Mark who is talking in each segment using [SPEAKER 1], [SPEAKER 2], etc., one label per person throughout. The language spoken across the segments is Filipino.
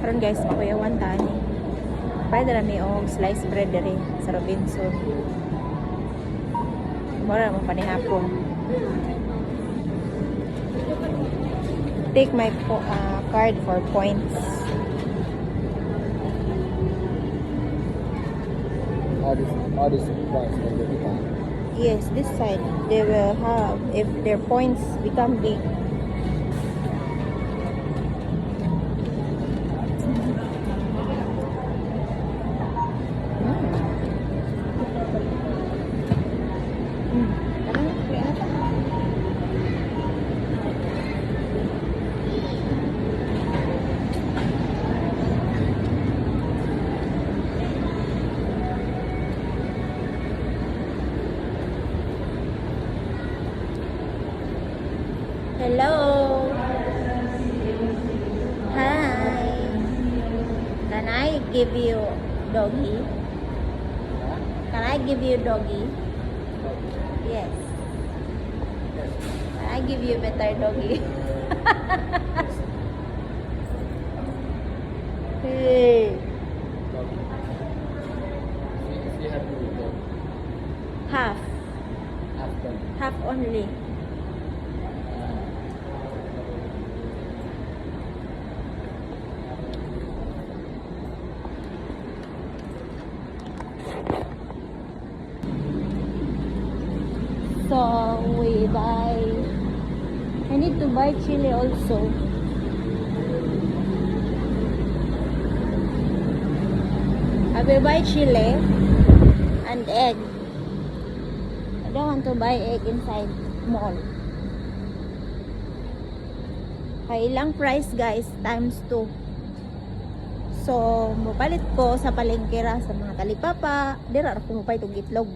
[SPEAKER 1] Karon guys, makuyawan tani. Pwede na may sliced bread dere sa Robinson. Mura mo panihapon. Take my card for points.
[SPEAKER 2] All these points will be become.
[SPEAKER 1] Yes, this side they will have if their points become big. Hello. Hi. Can I give you doggy? Can I give you doggy? Yes. Can I give you better doggy? Hey.
[SPEAKER 2] If you have to go
[SPEAKER 1] Half.
[SPEAKER 2] after.
[SPEAKER 1] Half only. So we buy. I need to buy chili also. I will buy chili and egg. I don't want to buy egg inside mall. Kaya ilang price guys, times 2. So, mapalit ko sa palengkera sa mga talipapa. Dira ako mapay itong itlog.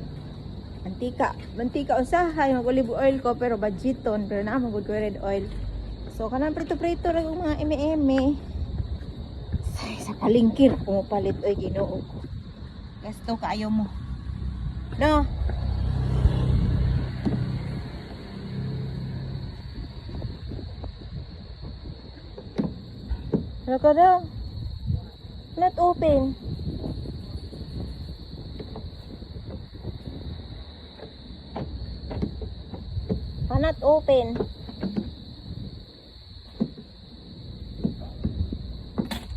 [SPEAKER 1] Mantika usahay, mag-olive oil ko, pero budgeton, pero na magod ko red oil. So, kanang prito-prito rin yung mga eme-eme. Sa palengkera ako mapalit. Oy, ginoo ko. Gasto kaayo mo. No? Ano ka daw? Not open. Cannot open.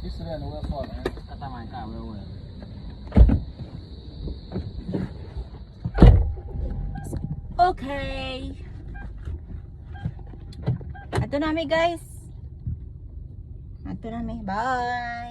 [SPEAKER 2] This one will fall. Kata mereka will.
[SPEAKER 1] Okay. Ato na mi guys. Ato na mi. Bye.